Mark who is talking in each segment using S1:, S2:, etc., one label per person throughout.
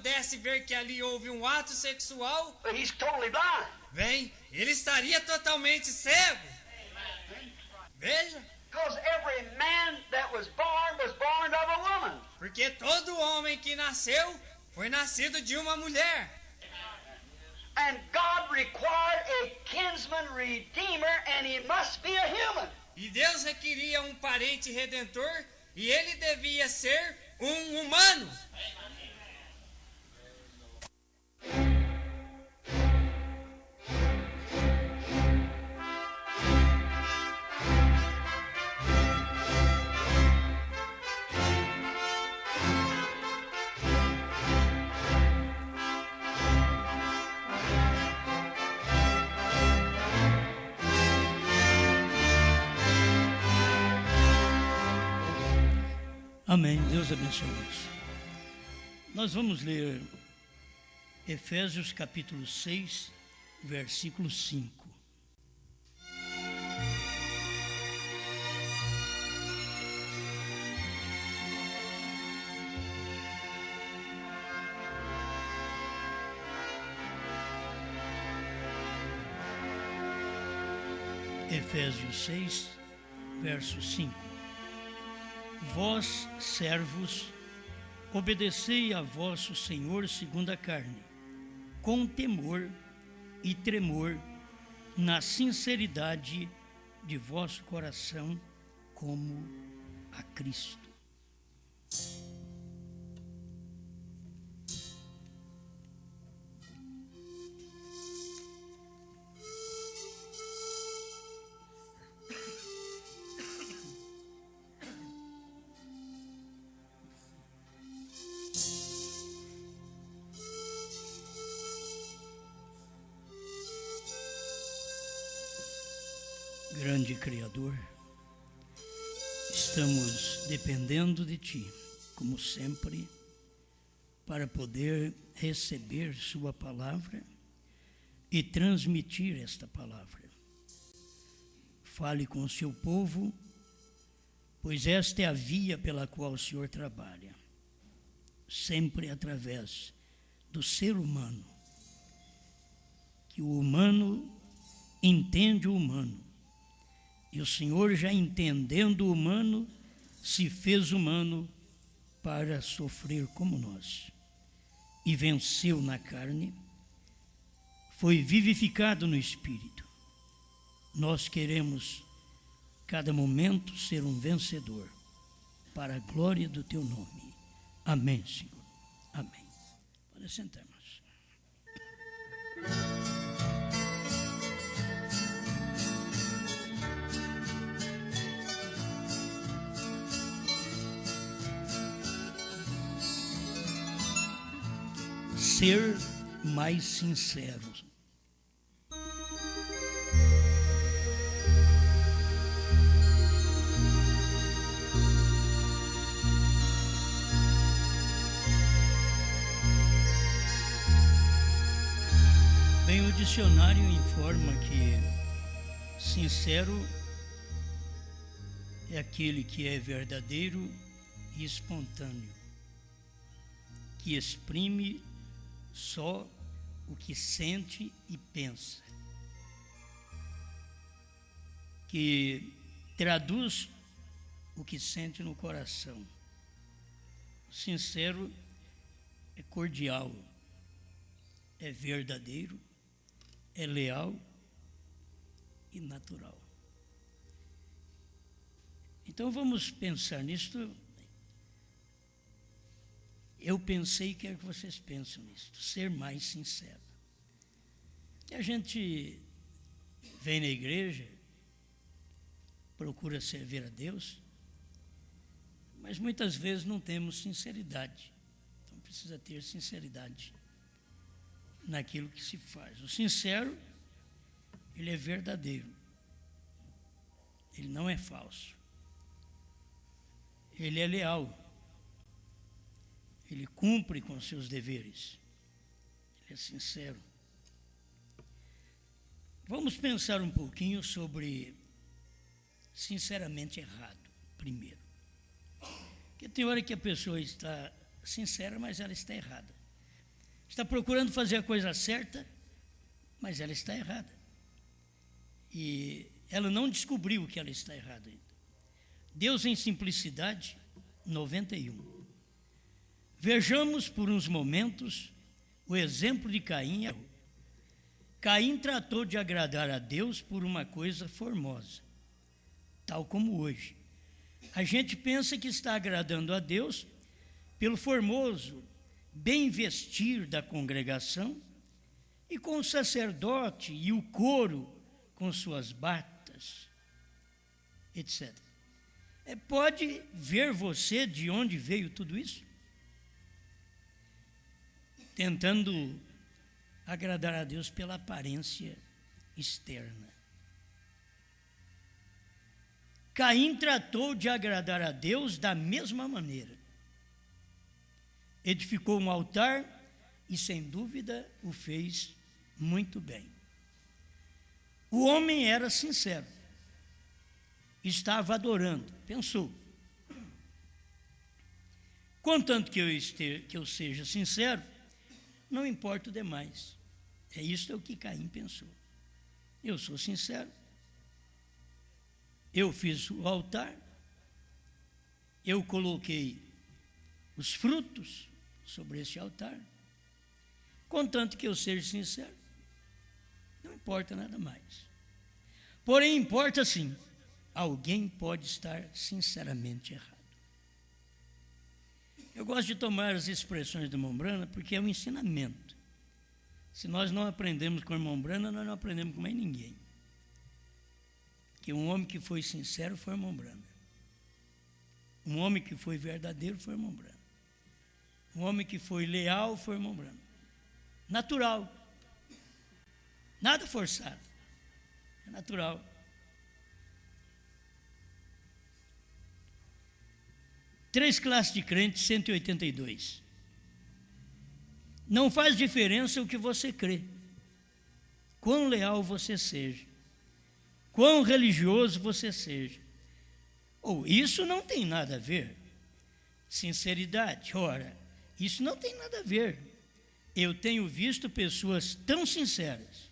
S1: pudesse ver que ali houve um ato sexual,
S2: he's totally blind.
S1: bem, ele estaria totalmente cego. Veja,
S2: Because every man that was born of a woman.
S1: porque todo homem que nasceu foi nascido de uma mulher.
S2: And God required a kinsman redeemer, and he must be a human.
S1: E Deus requeria um parente redentor e ele devia ser um humano.
S3: Amém. Deus abençoe-nos. Nós vamos ler Efésios capítulo 6, versículo 5. Efésios 6, verso 5. Vós, servos, obedecei a vosso Senhor segundo a carne, com temor e tremor, na sinceridade de vosso coração, como a Cristo. Grande Criador, estamos dependendo de Ti, como sempre, para poder receber Sua palavra e transmitir esta palavra. Fale com o Seu povo, pois esta é a via pela qual o Senhor trabalha, sempre através do ser humano, que o humano entende o humano. E o Senhor, já entendendo o humano, se fez humano para sofrer como nós. E venceu na carne, foi vivificado no Espírito. Nós queremos, cada momento, ser um vencedor, para a glória do Teu nome. Amém, Senhor. Amém. Pode sentar, irmãos. Ser mais sincero. Bem, o dicionário informa que sincero é aquele que é verdadeiro e espontâneo, que exprime só o que sente e pensa, que traduz o que sente no coração. Sincero é cordial, é verdadeiro, é leal e natural. Então vamos pensar nisto. Eu pensei e quero que vocês pensem nisso, ser mais sincero. E a gente vem na igreja, procura servir a Deus, mas muitas vezes não temos sinceridade. Então precisa ter sinceridade naquilo que se faz. O sincero, ele é verdadeiro, ele não é falso, ele é leal. Ele cumpre com seus deveres. Ele é sincero. Vamos pensar um pouquinho sobre sinceramente errado, primeiro. Porque tem hora que a pessoa está sincera, mas ela está errada. está procurando fazer a coisa certa, mas ela está errada. E ela não descobriu que ela está errada ainda. Deus em simplicidade, 91. Vejamos por uns momentos o exemplo de Caim. Caim tratou de agradar a Deus por uma coisa formosa, tal como hoje. A gente pensa que está agradando a Deus pelo formoso bem vestir da congregação e com o sacerdote e o coro com suas batas, etc. Pode ver você de onde veio tudo isso? Tentando agradar a Deus pela aparência externa. Caim tratou de agradar a Deus da mesma maneira. Edificou um altar e, sem dúvida, o fez muito bem. O homem era sincero. Estava adorando, pensou. Contanto que eu seja sincero, não importa o demais. Isso é o que Caim pensou. Eu sou sincero. Eu fiz o altar. Eu coloquei os frutos sobre esse altar. Contanto que eu seja sincero, não importa nada mais. Porém, importa sim. Alguém pode estar sinceramente errado. Eu gosto de tomar as expressões do irmão Brana porque é um ensinamento. Se nós não aprendemos com o irmão Brana, nós não aprendemos com mais ninguém. Que um homem que foi sincero foi o irmão Brana. Um homem que foi verdadeiro foi o irmão Brana. Um homem que foi leal foi o irmão Brana. Natural. Nada forçado. É natural. Três classes de crentes, 182. Não faz diferença o que você crê, quão leal você seja, quão religioso você seja. Isso não tem nada a ver. Sinceridade, ora, isso não tem nada a ver. Eu tenho visto pessoas tão sinceras,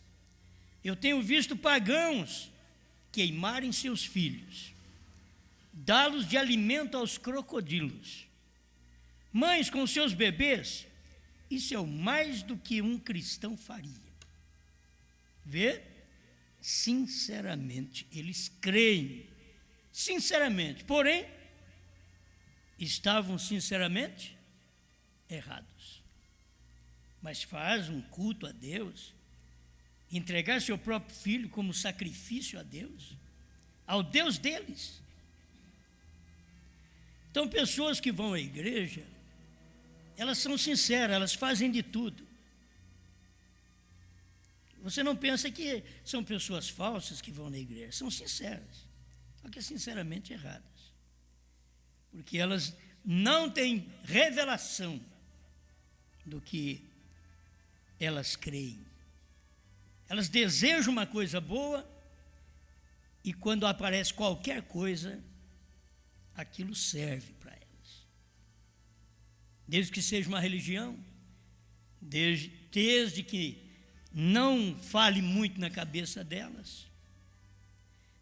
S3: eu tenho visto pagãos queimarem seus filhos, dá-los de alimento aos crocodilos, mães com seus bebês. Isso é o mais do que um cristão faria. Vê? Sinceramente, eles creem, sinceramente, porém, estavam sinceramente errados. Mas faz um culto a Deus, entregar seu próprio filho como sacrifício a Deus, ao Deus deles. Então, pessoas que vão à igreja, elas são sinceras, elas fazem de tudo. Você não pensa que são pessoas falsas que vão na igreja, são sinceras, só que sinceramente erradas. Porque elas não têm revelação do que elas creem. Elas desejam uma coisa boa e quando aparece qualquer coisa, aquilo serve para elas. Desde que seja uma religião, desde que não fale muito na cabeça delas,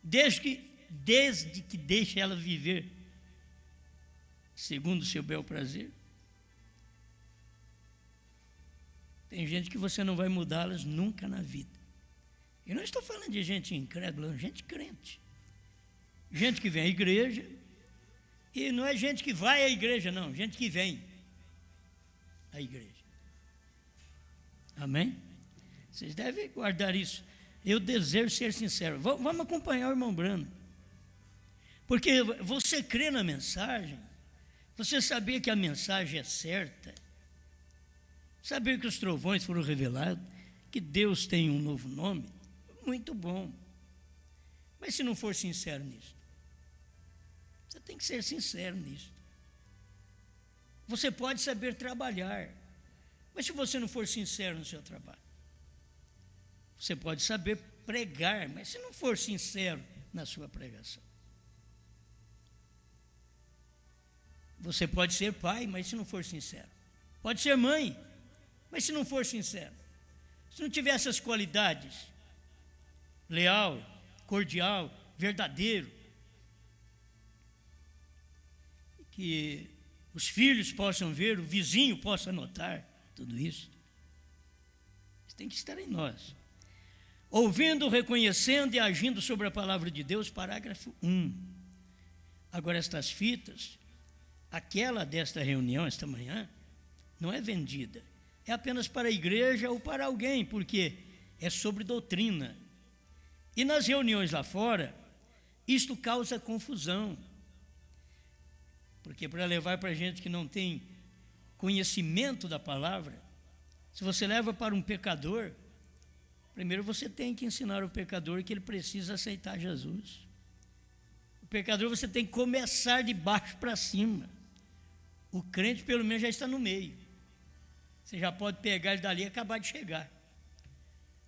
S3: desde que deixe elas viver segundo o seu bel prazer. Tem gente que você não vai mudá-las nunca na vida. Eu não estou falando de gente incrédula, gente crente. Gente que vem à igreja, e não é gente que vai à igreja, não, gente que vem à igreja. Amém? Vocês devem guardar isso. Eu desejo ser sincero. Vamos acompanhar o irmão Brana. Porque você crê na mensagem, você sabia que a mensagem é certa, saber que os trovões foram revelados, que Deus tem um novo nome, muito bom. Mas se não for sincero nisso, você tem que ser sincero nisso. Você pode saber trabalhar, mas se você não for sincero no seu trabalho, você pode saber pregar, mas se não for sincero na sua pregação. Você pode ser pai, mas se não for sincero. Pode ser mãe, Mas se não for sincero, se não tiver essas qualidades, leal, cordial, verdadeiro, que os filhos possam ver, o vizinho possa notar tudo isso, isso tem que estar em nós. Ouvindo, reconhecendo e agindo sobre a palavra de Deus, parágrafo 1. Agora, estas fitas, aquela desta reunião, esta manhã, não é vendida, é apenas para a igreja ou para alguém, porque é sobre doutrina. E nas reuniões lá fora, isto causa confusão, porque para levar para gente que não tem conhecimento da palavra, se você leva para um pecador, primeiro você tem que ensinar o pecador que ele precisa aceitar Jesus. O pecador você tem que começar de baixo para cima. O crente pelo menos já está no meio. Você já pode pegar ele dali e acabar de chegar.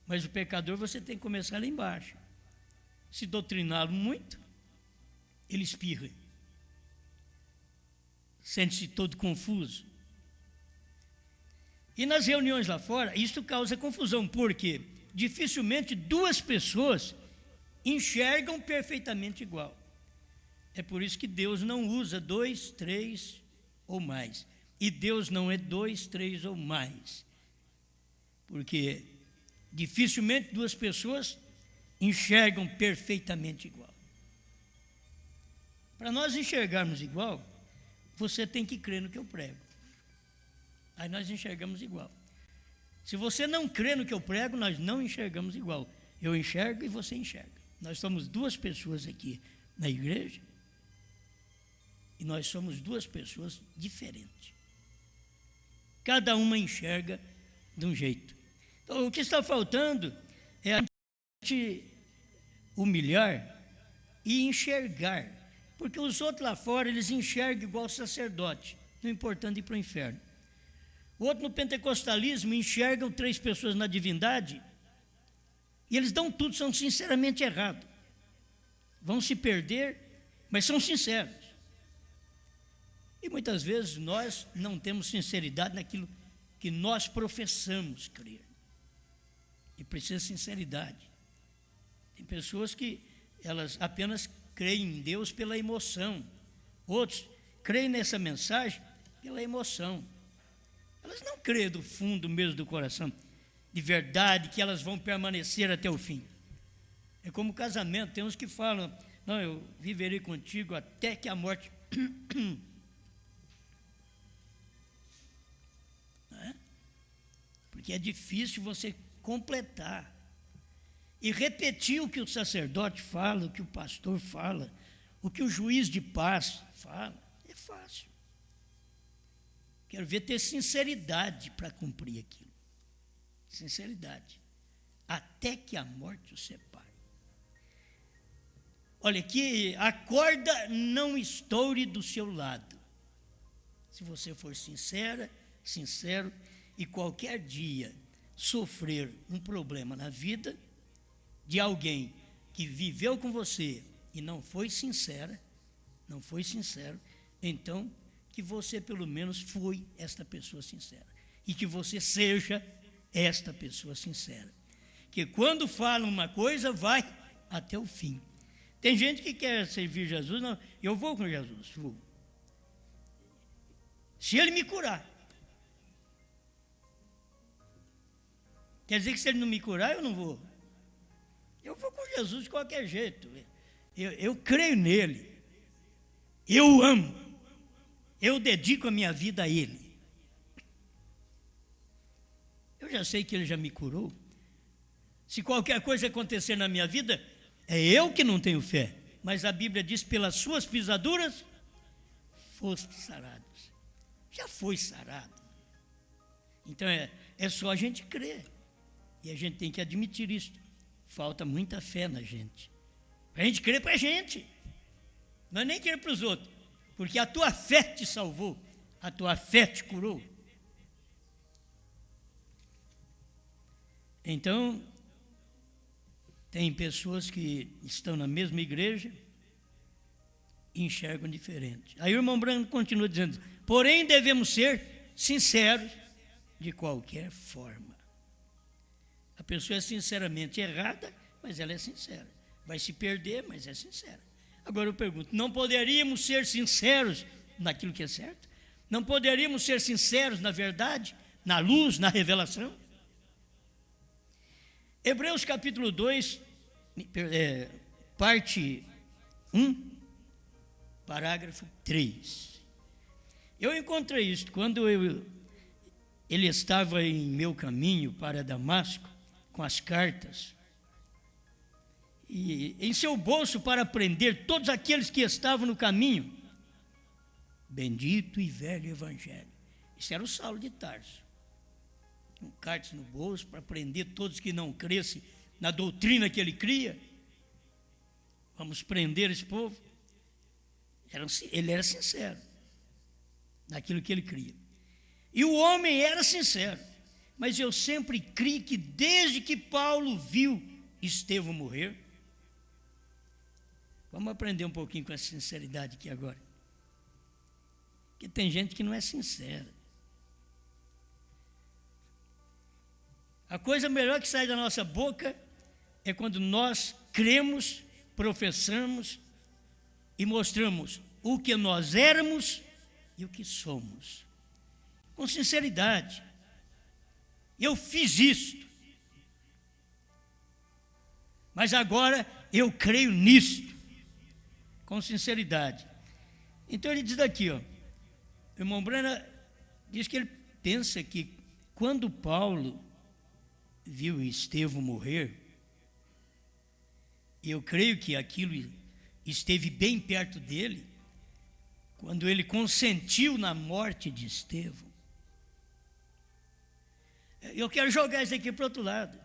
S3: Mas o pecador você tem que começar lá embaixo. Se doutriná-lo muito, ele espirra. Sente-se todo confuso. E nas reuniões lá fora, isso causa confusão, porque dificilmente duas pessoas enxergam perfeitamente igual. É por isso que Deus não usa 2, 3 ou mais. E Deus não é 2, 3 ou mais. Porque dificilmente duas pessoas enxergam perfeitamente igual. Para nós enxergarmos igual, você tem que crer no que eu prego. Aí nós enxergamos igual. Se você não crê no que eu prego, nós não enxergamos igual. Eu enxergo e você enxerga. Nós somos duas pessoas aqui na igreja e nós somos duas pessoas diferentes. Cada uma enxerga de um jeito. Então, o que está faltando é a gente humilhar e enxergar. Porque os outros lá fora, eles enxergam igual sacerdote, não importando ir para o inferno. O outro no pentecostalismo enxergam 3 pessoas na divindade e eles dão tudo, são sinceramente errados. Vão se perder, mas são sinceros. E muitas vezes nós não temos sinceridade naquilo que nós professamos crer. E precisa de sinceridade. Tem pessoas que elas apenas creem em Deus pela emoção. Outros creem nessa mensagem pela emoção. Elas não creem do fundo mesmo do coração, de verdade, que elas vão permanecer até o fim. É como casamento, tem uns que falam, não, eu viverei contigo até que a morte... Porque é difícil você completar e repetir o que o sacerdote fala, o que o pastor fala, o que o juiz de paz fala, é fácil. Quero ver ter sinceridade para cumprir aquilo. Sinceridade. Até que a morte o separe. Olha, que a corda não estoure do seu lado. Se você for sincero, e qualquer dia sofrer um problema na vida de alguém que viveu com você e não foi sincero, então que você pelo menos foi esta pessoa sincera. E que você seja esta pessoa sincera. Que quando fala uma coisa, vai até o fim. Tem gente que quer servir Jesus, não, eu vou com Jesus, vou. Se ele me curar. Quer dizer que se ele não me curar, eu não vou. Eu vou com Jesus de qualquer jeito. Eu creio nele. Eu o amo. Eu dedico a minha vida a ele. Eu já sei que ele já me curou. Se qualquer coisa acontecer na minha vida, é eu que não tenho fé. Mas a Bíblia diz, pelas suas pisaduras, foste sarados. Já foi sarado. Então é só a gente crer. E a gente tem que admitir isso. Falta muita fé na gente. Para a gente crer para a gente. Não é nem crer para os outros. Porque a tua fé te salvou. A tua fé te curou. Então, tem pessoas que estão na mesma igreja e enxergam diferente. Aí o irmão Branco continua dizendo, porém devemos ser sinceros de qualquer forma. A pessoa é sinceramente errada, mas ela é sincera. Vai se perder, mas é sincera. Agora eu pergunto, não poderíamos ser sinceros naquilo que é certo? Não poderíamos ser sinceros na verdade, na luz, na revelação? Hebreus capítulo 2, parte 1, parágrafo 3. Eu encontrei isso quando ele estava em meu caminho para Damasco, com as cartas, e em seu bolso para prender todos aqueles que estavam no caminho. Bendito e velho evangelho. Isso era o Saulo de Tarso. Com cartas no bolso para prender todos que não crescem na doutrina que ele cria. Vamos prender esse povo. Ele era sincero naquilo que ele cria. E o homem era sincero. Mas eu sempre criei que desde que Paulo viu Estevão morrer, vamos aprender um pouquinho com essa sinceridade aqui agora. Porque tem gente que não é sincera. A coisa melhor que sai da nossa boca é quando nós cremos, professamos e mostramos o que nós éramos e o que somos. Com sinceridade. Eu fiz isto. Mas agora eu creio nisto. Com sinceridade. Então ele diz aqui, ó. O irmão Brana diz que ele pensa que quando Paulo viu Estevão morrer, eu creio que aquilo esteve bem perto dele, quando ele consentiu na morte de Estevão. Eu quero jogar isso aqui para o outro lado.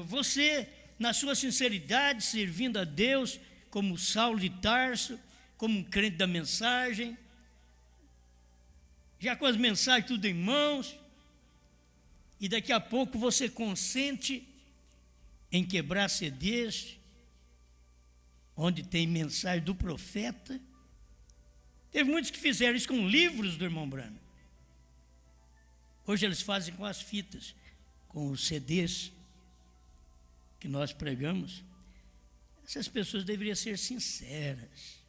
S3: Você, na sua sinceridade, servindo a Deus, como Saulo de Tarso, como um crente da mensagem, já com as mensagens tudo em mãos, e daqui a pouco você consente em quebrar CDs, onde tem mensagem do profeta. Teve muitos que fizeram isso com livros do irmão Brana. Hoje eles fazem com as fitas, com os CDs que nós pregamos. Essas pessoas deveriam ser sinceras.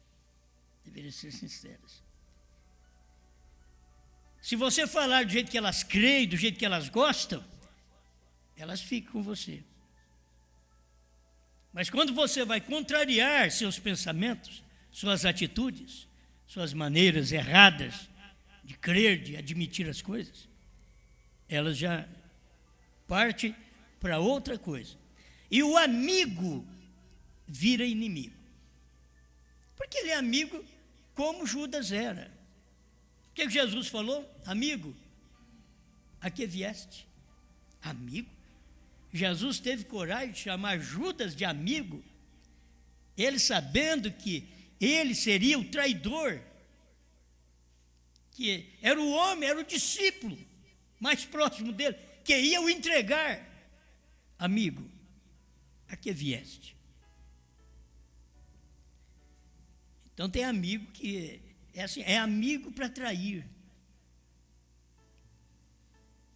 S3: Deveriam ser sinceras. Se você falar do jeito que elas creem, do jeito que elas gostam, elas ficam com você. Mas quando você vai contrariar seus pensamentos, suas atitudes, suas maneiras erradas de crer, de admitir as coisas, elas já partem para outra coisa. E o amigo vira inimigo. Porque ele é amigo como Judas era. O que Jesus falou? Amigo, a que vieste? Amigo? Jesus teve coragem de chamar Judas de amigo, ele sabendo que ele seria o traidor, que era o homem, era o discípulo mais próximo dele, que ia o entregar. Amigo, a que vieste? Então tem amigo que é assim, é amigo para trair,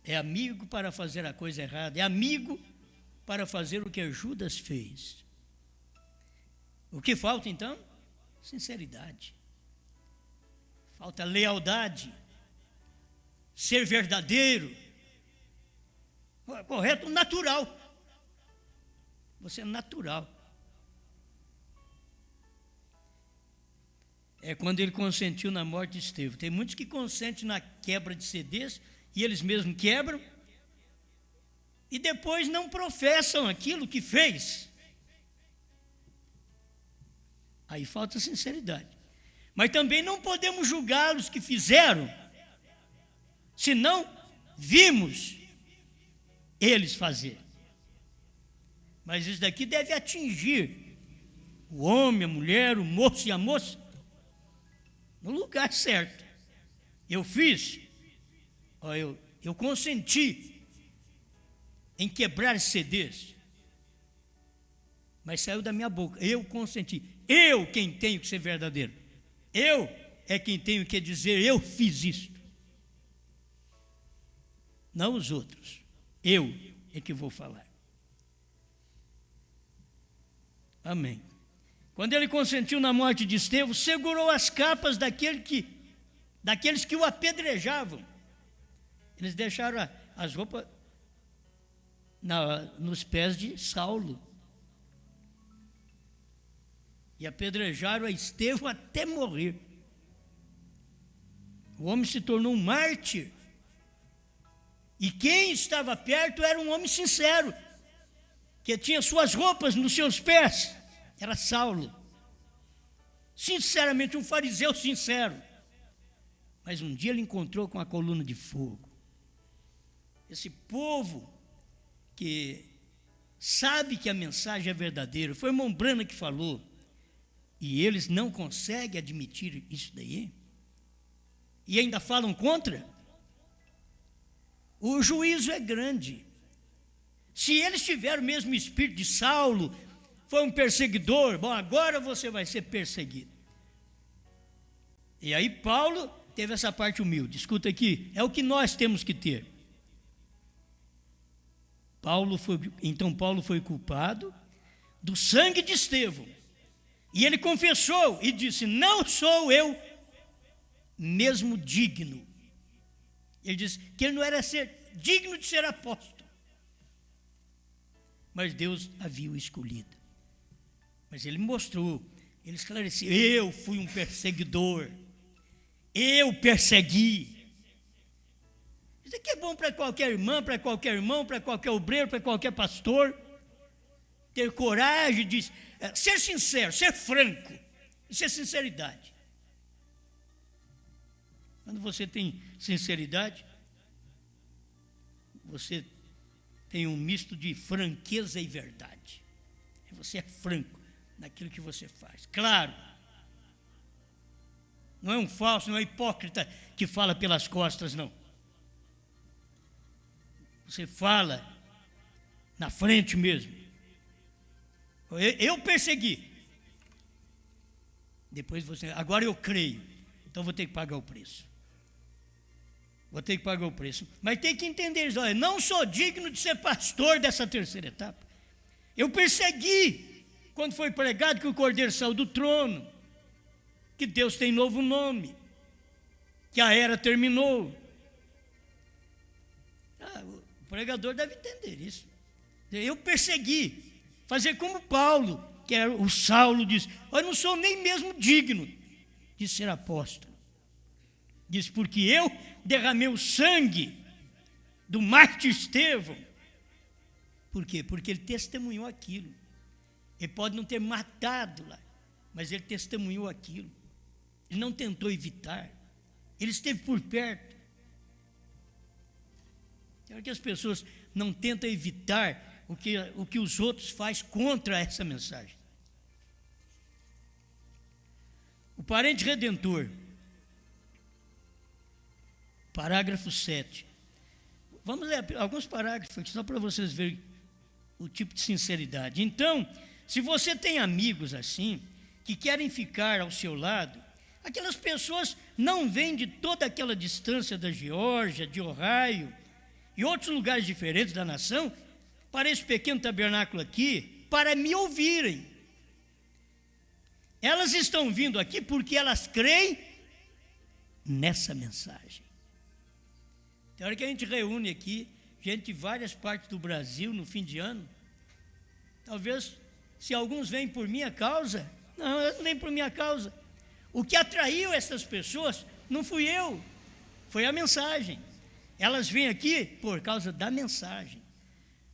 S3: é amigo para fazer a coisa errada, é amigo para fazer o que Judas fez. O que falta então? Sinceridade. Falta lealdade, ser verdadeiro, correto, natural. Você é natural. É quando ele consentiu na morte de Estevão. Tem muitos que consentem na quebra de CDs e eles mesmos quebram e depois não professam aquilo que fez. Aí falta sinceridade. Mas também não podemos julgar os que fizeram, se não vimos eles fazer. Mas isso daqui deve atingir o homem, a mulher, o moço e a moça no lugar certo. Eu fiz, eu consenti em quebrar CDs, mas saiu da minha boca, eu consenti. Eu quem tenho que ser verdadeiro. Eu é quem tenho que dizer, eu fiz isto. não os outros. Eu é que vou falar. Amém. Quando ele consentiu na morte de Estevão, segurou as capas daqueles que o apedrejavam. Eles deixaram as roupas nos pés de Saulo. E apedrejaram a Estevão até morrer. O homem se tornou um mártir. E quem estava perto era um homem sincero, que tinha suas roupas nos seus pés. Era Saulo. Sinceramente, um fariseu sincero. Mas um dia ele encontrou com a coluna de fogo. Esse povo que sabe que a mensagem é verdadeira, foi Mombrana que falou, e eles não conseguem admitir isso daí, e ainda falam contra. O juízo é grande. Se eles tiveram o mesmo espírito de Saulo, foi um perseguidor, bom, agora você vai ser perseguido. E aí Paulo teve essa parte humilde. Escuta aqui, é o que nós temos que ter. Paulo foi culpado do sangue de Estevão. E ele confessou e disse: não sou eu mesmo digno. Ele disse que ele não era digno de ser apóstolo. Mas Deus havia o escolhido. Mas ele mostrou, ele esclareceu: eu fui um perseguidor. Eu persegui. Isso aqui é bom para qualquer irmã, para qualquer irmão, para qualquer obreiro, para qualquer pastor. Ter coragem de ser sincero, ser franco. Isso é sinceridade. Quando você tem sinceridade, você tem um misto de franqueza e verdade. Você é franco naquilo que você faz. Claro, não é um falso, não é hipócrita que fala pelas costas, não. Você fala na frente mesmo. Eu persegui. Depois agora eu creio. Então vou ter que pagar o preço. Vou ter que pagar o preço. Mas tem que entender isso. Olha, não sou digno de ser pastor dessa terceira etapa. Eu persegui quando foi pregado que o Cordeiro saiu do trono, que Deus tem novo nome, que a era terminou. O pregador deve entender isso. Eu persegui, fazer como Paulo, que era o Saulo, disse: eu não sou nem mesmo digno de ser apóstolo. Diz: porque eu derramei o sangue do mártir Estevão. Por quê? Porque ele testemunhou aquilo. Ele pode não ter matado lá, mas ele testemunhou aquilo. Ele não tentou evitar. Ele esteve por perto. Claro que as pessoas não tentam evitar o que os outros fazem contra essa mensagem. O parente redentor, parágrafo 7. Vamos ler alguns parágrafos aqui, só para vocês verem o tipo de sinceridade. Então, se você tem amigos assim, que querem ficar ao seu lado, aquelas pessoas não vêm de toda aquela distância da Geórgia, de Ohio e outros lugares diferentes da nação, para esse pequeno tabernáculo aqui, para me ouvirem. Elas estão vindo aqui porque elas creem nessa mensagem. Tem hora que a gente reúne aqui gente de várias partes do Brasil no fim de ano. Talvez, se alguns vêm por minha causa, não, elas não vêm por minha causa. O que atraiu essas pessoas não fui eu, foi a mensagem. Elas vêm aqui por causa da mensagem.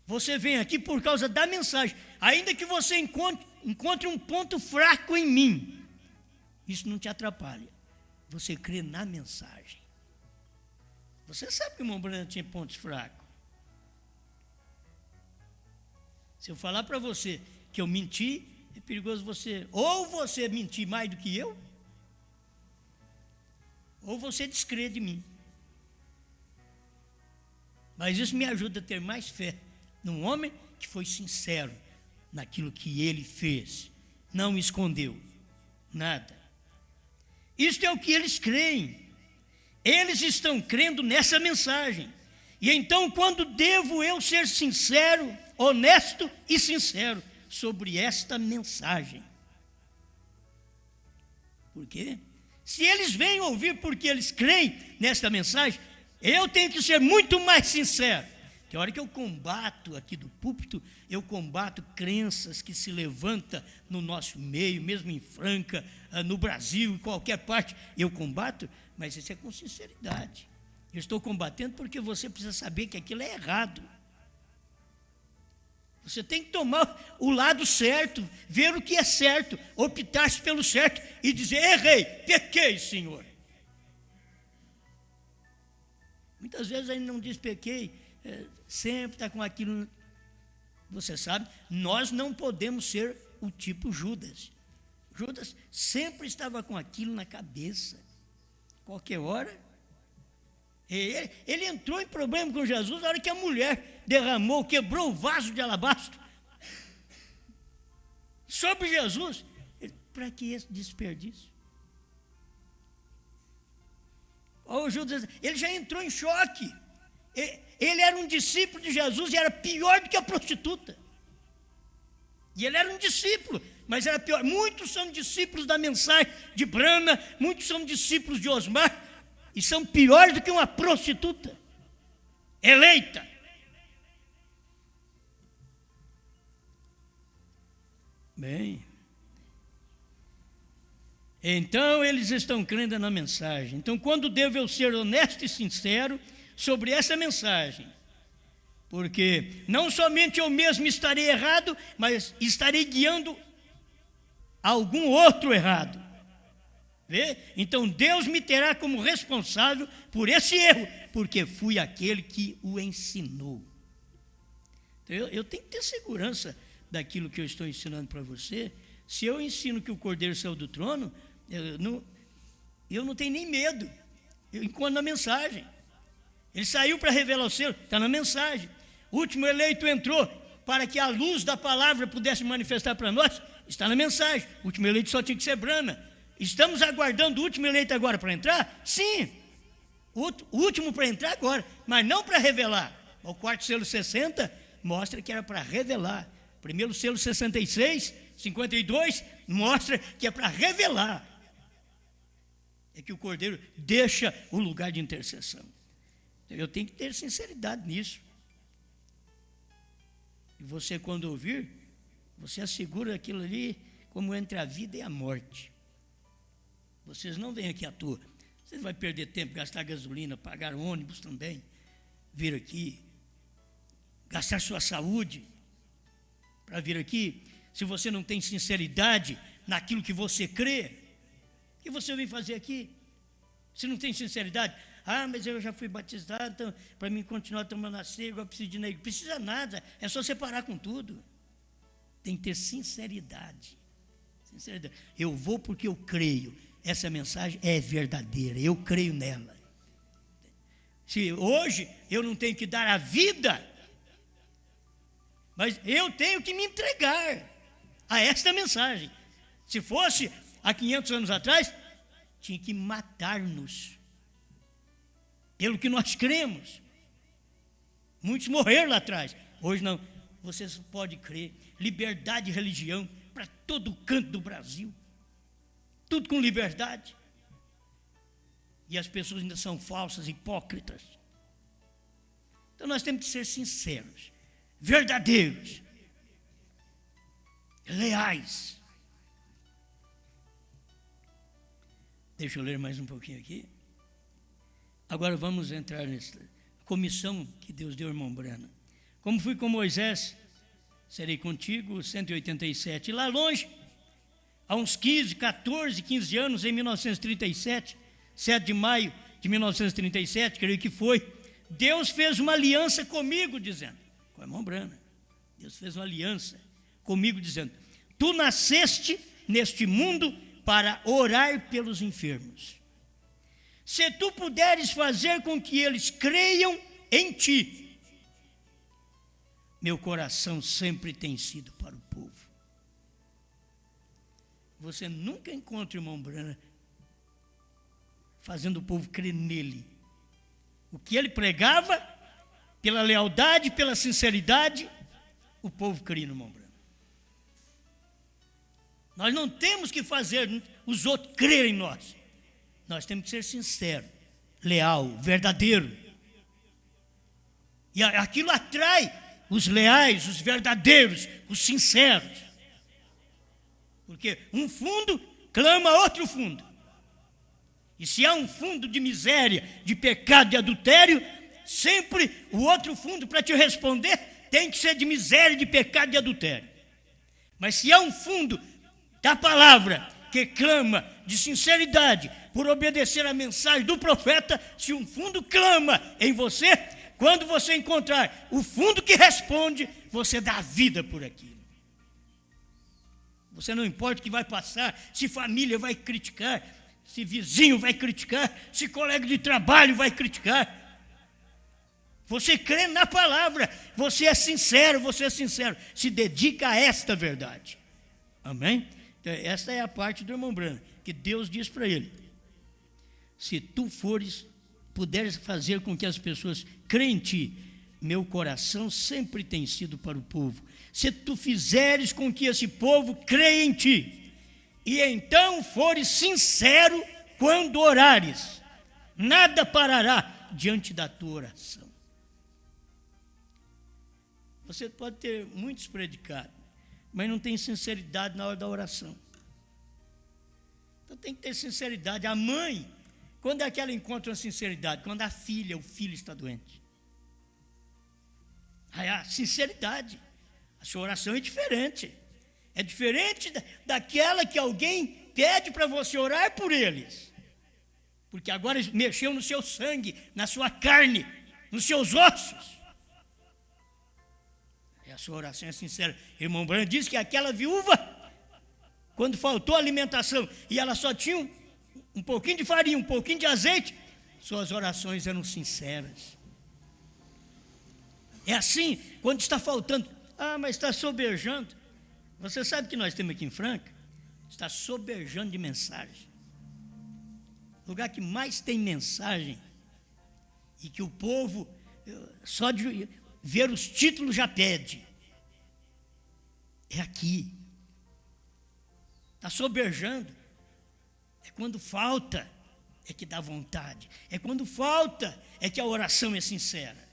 S3: Você vem aqui por causa da mensagem. Ainda que você encontre um ponto fraco em mim, isso não te atrapalha. Você crê na mensagem. Você sabe que o irmão Brando tinha pontos fracos. Se eu falar para você que eu menti, é perigoso você, ou você mentir mais do que eu, ou você descrer de mim. Mas isso me ajuda a ter mais fé num homem que foi sincero naquilo que ele fez, não escondeu nada. Isto é o que eles creem. Eles estão crendo nessa mensagem. E então, quando devo eu ser sincero, honesto e sincero sobre esta mensagem? Por quê? Se eles vêm ouvir porque eles creem nesta mensagem, eu tenho que ser muito mais sincero. Que a hora que eu combato aqui do púlpito, eu combato crenças que se levantam no nosso meio, mesmo em Franca, no Brasil, em qualquer parte, eu combato, mas isso é com sinceridade. Eu estou combatendo porque você precisa saber que aquilo é errado. Você tem que tomar o lado certo, ver o que é certo, optar pelo certo e dizer: errei, pequei, Senhor. Muitas vezes a gente não diz pequei, sempre está com aquilo. Você sabe, nós não podemos ser o tipo Judas. Judas sempre estava com aquilo na cabeça. Qualquer hora. Ele entrou em problema com Jesus na hora que a mulher derramou, quebrou o vaso de alabastro sobre Jesus. Para que esse desperdício? O Judas, ele já entrou em choque. Ele era um discípulo de Jesus e era pior do que a prostituta. E ele era um discípulo, mas era pior. Muitos são discípulos da mensagem de Brana, muitos são discípulos de Osmar, e são piores do que uma prostituta eleita. Bem, então eles estão crendo na mensagem. Então, quando devo eu ser honesto e sincero sobre essa mensagem? Porque não somente eu mesmo estarei errado, mas estarei guiando algum outro errado. Vê? Então Deus me terá como responsável por esse erro, porque fui aquele que o ensinou. Então, eu tenho que ter segurança daquilo que eu estou ensinando para você. Se eu ensino que o Cordeiro saiu do trono, eu não tenho nem medo. Eu encontro na mensagem. Ele saiu para revelar o selo, está na mensagem. O último eleito entrou para que a luz da palavra pudesse manifestar para nós, está na mensagem. O último eleito só tinha que ser Brana. Estamos aguardando o último eleito agora para entrar? Sim, o último para entrar agora, mas não para revelar. O quarto selo 60 mostra que era para revelar. Primeiro selo 66, 52 mostra que é para revelar. É que o Cordeiro deixa o lugar de intercessão. Eu tenho que ter sinceridade nisso. E você, quando ouvir, você assegura aquilo ali como entre a vida e a morte. Vocês não vêm aqui à toa. Você vai perder tempo, gastar gasolina, pagar ônibus também, vir aqui, gastar sua saúde para vir aqui. Se você não tem sinceridade naquilo que você crê, o que você vem fazer aqui? Se não tem sinceridade, mas eu já fui batizado, então, para mim continuar tomando a ceia, eu preciso de negro. Precisa nada, é só separar com tudo. Tem que ter sinceridade. Eu vou porque eu creio. Essa mensagem é verdadeira, eu creio nela. Se hoje eu não tenho que dar a vida, mas eu tenho que me entregar a esta mensagem. Se fosse há 500 anos atrás, tinha que matar-nos pelo que nós cremos. Muitos morreram lá atrás. Hoje não. Vocês podem crer. Liberdade de religião para todo canto do Brasil. Tudo com liberdade. E as pessoas ainda são falsas, hipócritas. Então nós temos que ser sinceros, verdadeiros, leais. Deixa eu ler mais um pouquinho aqui. Agora vamos entrar nessa comissão que Deus deu ao irmão Brana. Como fui com Moisés, serei contigo, 187. E lá longe, há uns 15 anos, em 1937, 7 de maio de 1937, creio que foi, Deus fez uma aliança comigo, dizendo, com o irmão Brana, Deus fez uma aliança comigo, dizendo, tu nasceste neste mundo para orar pelos enfermos. Se tu puderes fazer com que eles creiam em ti, meu coração sempre tem sido para o povo. Você nunca encontra o irmão Brana fazendo o povo crer nele. O que ele pregava pela lealdade, pela sinceridade, o povo cria no irmão Branham. Nós não temos que fazer os outros crerem em nós. Nós temos que ser sinceros, leal, verdadeiro. E aquilo atrai os leais, os verdadeiros, os sinceros. Porque um fundo clama outro fundo. E se há um fundo de miséria, de pecado, de adultério, sempre o outro fundo para te responder tem que ser de miséria, de pecado, de adultério. Mas se há um fundo da palavra que clama de sinceridade por obedecer a mensagem do profeta, se um fundo clama em você, quando você encontrar o fundo que responde, você dá vida por aquilo. Você não importa o que vai passar, se família vai criticar, se vizinho vai criticar, se colega de trabalho vai criticar. Você crê na palavra, você é sincero, se dedica a esta verdade. Amém? Então, esta é a parte do irmão Branham, que Deus diz para ele: se tu puderes fazer com que as pessoas creem em ti, meu coração sempre tem sido para o povo. Se tu fizeres com que esse povo creia em ti, e então fores sincero quando orares, nada parará diante da tua oração. Você pode ter muitos predicados, mas não tem sinceridade na hora da oração. Então tem que ter sinceridade. A mãe, quando é que ela encontra uma sinceridade? Quando a filha, o filho está doente. Aí a sinceridade. A sua oração é diferente. É diferente daquela que alguém pede para você orar por eles. Porque agora mexeu no seu sangue, na sua carne, nos seus ossos. E a sua oração é sincera. Irmão Branham diz que aquela viúva, quando faltou alimentação e ela só tinha um pouquinho de farinha, um pouquinho de azeite, suas orações eram sinceras. É assim, quando está faltando, mas está sobejando. Você sabe que nós temos aqui em Franca? Está sobejando de mensagem. O lugar que mais tem mensagem e que o povo, só de ver os títulos já pede, é aqui. Está sobejando. É quando falta, é que dá vontade. É quando falta, é que a oração é sincera.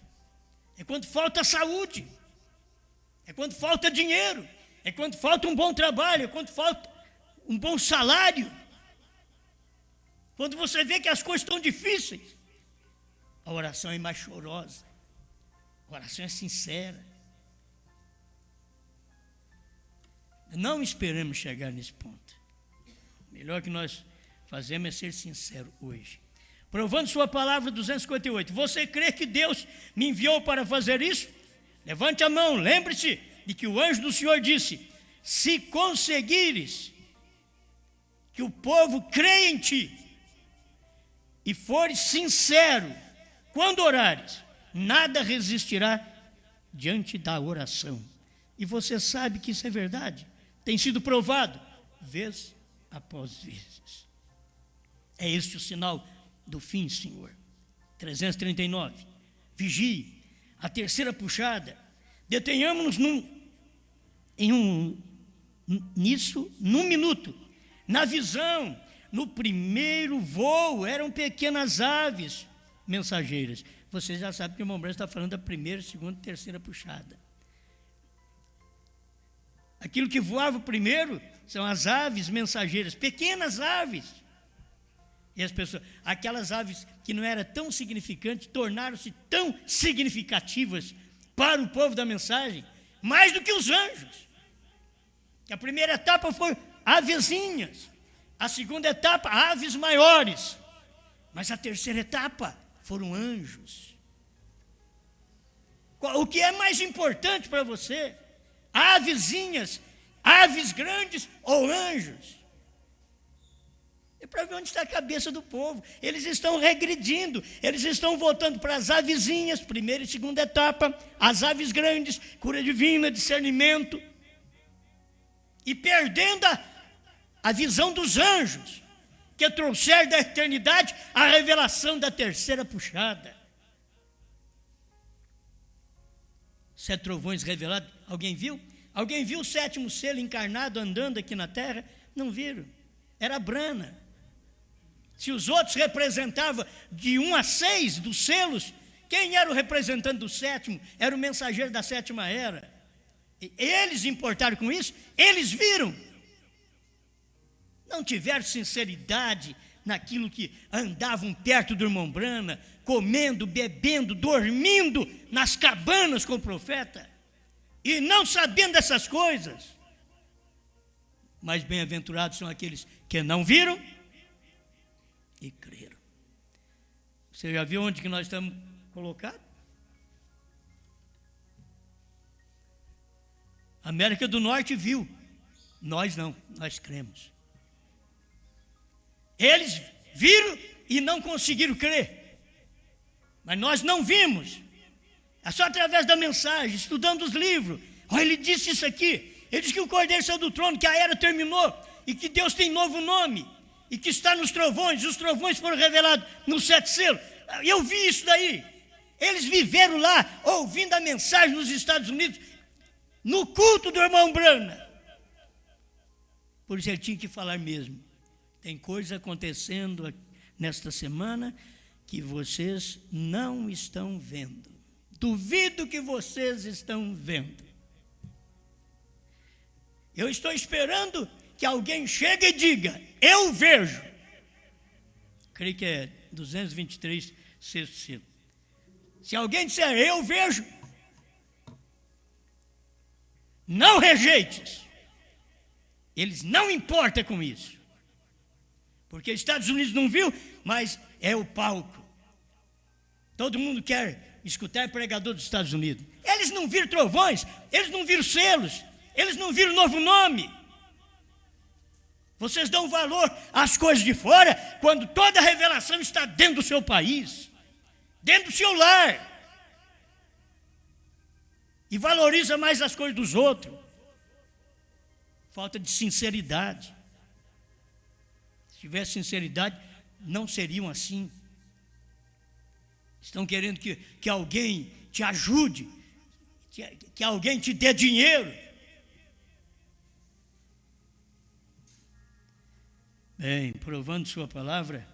S3: É quando falta saúde. É quando falta dinheiro. É quando falta um bom trabalho. É quando falta um bom salário. Quando você vê que as coisas estão difíceis, a oração é mais chorosa. A oração é sincera. Não esperemos chegar nesse ponto. O melhor que nós fazemos é ser sincero hoje. Provando sua palavra, 258. Você crê que Deus me enviou para fazer isso? Levante a mão, lembre-se de que o anjo do Senhor disse: se conseguires que o povo creia em ti e fores sincero quando orares, nada resistirá diante da oração. E você sabe que isso é verdade. Tem sido provado vez após vezes. É este o sinal do fim, Senhor. 339. Vigie. A terceira puxada. Detenhamos-nos nisso num minuto. Na visão, no primeiro voo, eram pequenas aves mensageiras. Você já sabe que o irmão Branham está falando da primeira, segunda e terceira puxada. Aquilo que voava primeiro são as aves mensageiras, pequenas aves. E as pessoas, aquelas aves que não eram tão significantes, tornaram-se tão significativas para o povo da mensagem, mais do que os anjos. A primeira etapa foi avezinhas, a segunda etapa, aves maiores, mas a terceira etapa foram anjos. O que é mais importante para você? Avezinhas, aves grandes ou anjos? É para ver onde está a cabeça do povo. Eles estão regredindo, eles estão voltando para as avezinhas, primeira e segunda etapa, as aves grandes, cura divina, discernimento, e perdendo a visão dos anjos, que trouxeram da eternidade a revelação da terceira puxada. 7 trovões revelados. Alguém viu? Alguém viu o 7º selo encarnado andando aqui na terra? Não viram. Era Brana. Se os outros representavam de 1 a 6 dos selos, quem era o representante do 7º? Era o mensageiro da 7ª era. Eles importaram com isso, eles viram. Não tiveram sinceridade naquilo que andavam perto do irmão Brana, comendo, bebendo, dormindo nas cabanas com o profeta, e não sabendo dessas coisas. Mas bem-aventurados são aqueles que não viram e creram. Você já viu onde que nós estamos colocados? A América do Norte viu, nós não, nós cremos. Eles viram e não conseguiram crer, mas nós não vimos. É só através da mensagem, estudando os livros. Olha, ele disse isso aqui, ele disse que o Cordeiro saiu do trono, que a era terminou, e que Deus tem novo nome, e que está nos trovões, os trovões foram revelados nos 7 selos. Eu vi isso daí. Eles viveram lá, ouvindo a mensagem nos Estados Unidos, no culto do irmão Brana. Por isso ele tinha que falar mesmo. Tem coisa acontecendo nesta semana que vocês não estão vendo. Duvido que vocês estão vendo. Eu estou esperando que alguém chegue e diga, eu vejo. Creio que é 223, 6º selo. Se alguém disser, eu vejo, não rejeites. Eles não importam com isso. Porque os Estados Unidos não viu, mas é o palco. Todo mundo quer escutar pregador dos Estados Unidos. Eles não viram trovões, eles não viram selos, eles não viram novo nome. Vocês dão valor às coisas de fora, quando toda a revelação está dentro do seu país, dentro do seu lar. E valoriza mais as coisas dos outros. Falta de sinceridade. Se tivesse sinceridade, não seriam assim. Estão querendo que alguém te ajude, que alguém te dê dinheiro. Bem, provando sua palavra,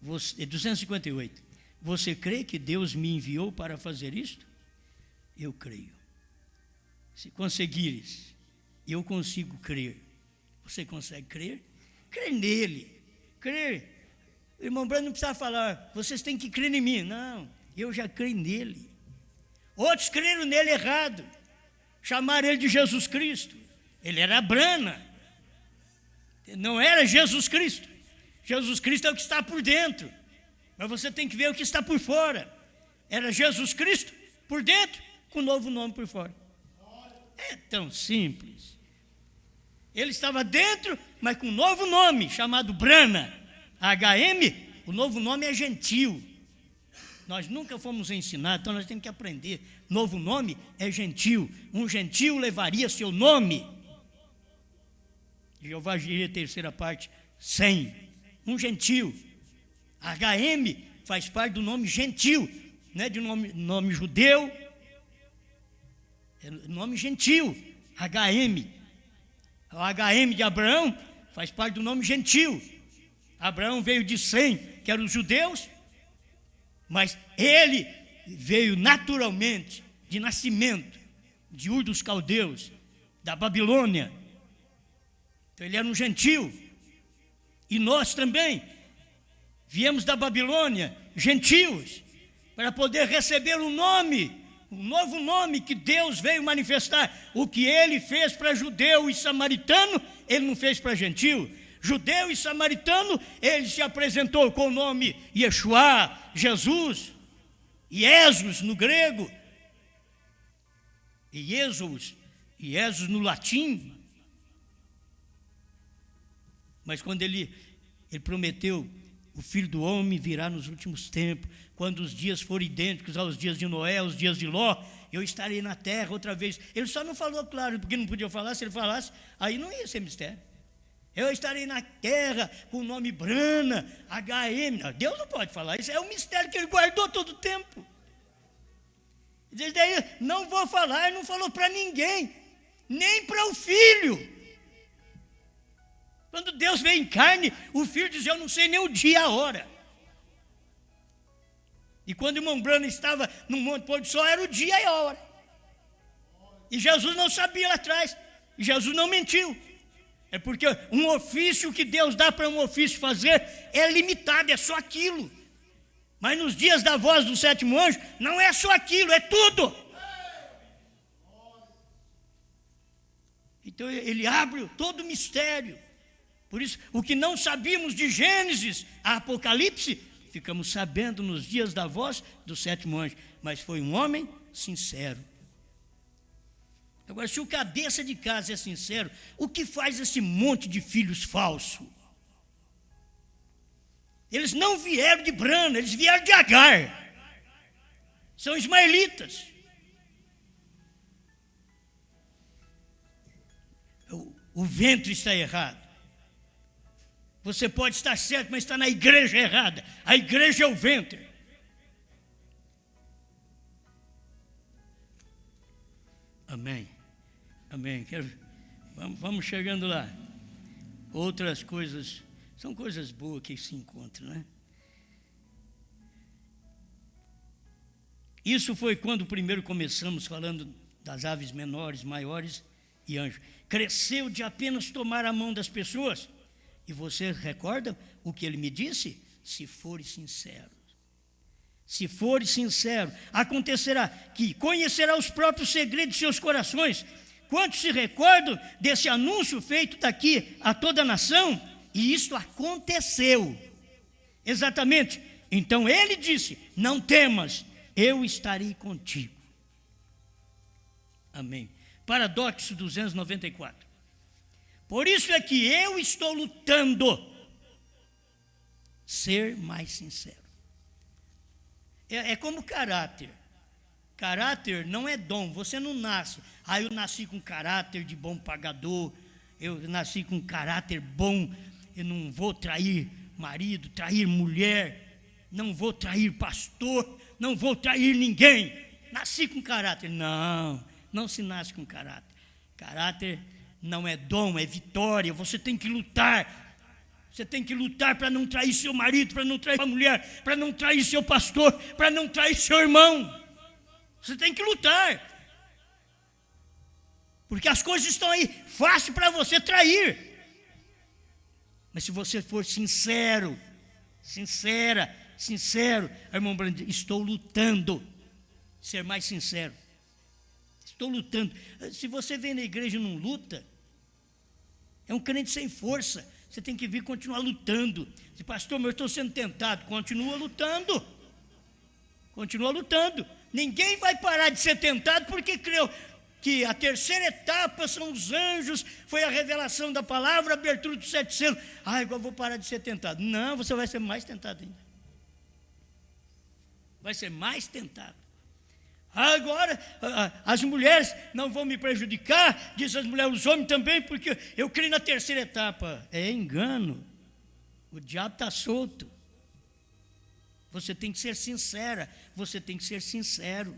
S3: 258. Você crê que Deus me enviou para fazer isto? Eu creio. Se conseguires, eu consigo crer. Você consegue crer? Crer nele. Crer. O irmão Brano não precisa falar, vocês têm que crer em mim. Não, eu já creio nele. Outros creram nele errado. Chamaram ele de Jesus Cristo. Ele era Brana. Não era Jesus Cristo. Jesus Cristo é o que está por dentro. Mas você tem que ver o que está por fora. Era Jesus Cristo por dentro, com um novo nome por fora. É tão simples. Ele estava dentro, mas com um novo nome, chamado Brana. HM, o novo nome é gentil. Nós nunca fomos ensinados, então nós temos que aprender. Novo nome é gentil. Um gentil levaria seu nome. Jeová diria, terceira parte, 100. Um gentil. HM faz parte do nome gentil, não é de nome judeu, é nome gentil. HM. O HM de Abraão faz parte do nome gentil. Abraão veio de Sem, que eram os judeus, mas ele veio naturalmente, de nascimento, de Ur dos Caldeus, da Babilônia. Então ele era um gentil. E nós também viemos da Babilônia, gentios, para poder receber um nome, um novo nome que Deus veio manifestar. O que ele fez para judeu e samaritano, ele não fez para gentil. Judeu e samaritano, ele se apresentou com o nome Yeshua, Jesus, Iesus no grego, e Jesus no latim. Mas quando ele prometeu, o Filho do Homem virá nos últimos tempos, quando os dias forem idênticos aos dias de Noé, aos dias de Ló, eu estarei na terra outra vez. Ele só não falou claro, porque não podia falar. Se ele falasse, aí não ia ser mistério. Eu estarei na terra com o nome Brana, HM. Não, Deus não pode falar, isso é um mistério que ele guardou todo o tempo. Desde aí, não vou falar, ele não falou para ninguém, nem para o filho. Quando Deus veio em carne, o filho dizia, eu não sei nem o dia e a hora. E quando o irmão Brana estava no Monte Pôr do Sol, era o dia e a hora. E Jesus não sabia lá atrás, e Jesus não mentiu. É porque um ofício que Deus dá para um ofício fazer é limitado, é só aquilo. Mas nos dias da voz do sétimo anjo, não é só aquilo, é tudo. Então ele abre todo o mistério. Por isso, o que não sabíamos de Gênesis a Apocalipse, ficamos sabendo nos dias da voz do sétimo anjo. Mas foi um homem sincero. Agora, se o cabeça de casa é sincero, o que faz esse monte de filhos falsos? Eles não vieram de Brana, eles vieram de Agar. São ismaelitas. O ventre está errado. Você pode estar certo, mas está na igreja errada. A igreja é o ventre. Amém. Amém. Vamos chegando lá. Outras coisas, são coisas boas que se encontram, né? Isso foi quando primeiro começamos falando das aves menores, maiores e anjos. Cresceu de apenas tomar a mão das pessoas. E você recorda o que ele me disse? Se fores sincero. Se fores sincero, acontecerá que conhecerá os próprios segredos de seus corações. Quantos se recordam desse anúncio feito daqui a toda a nação? E isto aconteceu. Exatamente. Então ele disse, não temas, eu estarei contigo. Amém. Paradoxo 294. Por isso é que eu estou lutando ser mais sincero. É como caráter. Caráter não é dom, você não nasce. Eu nasci com caráter de bom pagador, eu nasci com caráter bom, eu não vou trair marido, trair mulher, não vou trair pastor, não vou trair ninguém. Nasci com caráter. Não se nasce com caráter. Caráter não é dom, é vitória. Você tem que lutar. Você tem que lutar para não trair seu marido, para não trair sua mulher, para não trair seu pastor, para não trair seu irmão. Você tem que lutar. Porque as coisas estão aí, fácil para você trair. Mas se você for sincero, sincero, irmão Brando, estou lutando. Ser mais sincero. Estou lutando. Se você vem na igreja e não luta, é um crente sem força. Você tem que vir continuar lutando. Se pastor, eu estou sendo tentado, continua lutando. Continua lutando. Ninguém vai parar de ser tentado porque creu que a terceira etapa são os anjos, foi a revelação da palavra, a abertura dos 7 selos. Agora vou parar de ser tentado. Não, você vai ser mais tentado ainda. Vai ser mais tentado. Agora, as mulheres não vão me prejudicar, diz as mulheres, os homens também, porque eu creio na terceira etapa. É engano. O diabo está solto. Você tem que ser sincera, você tem que ser sincero.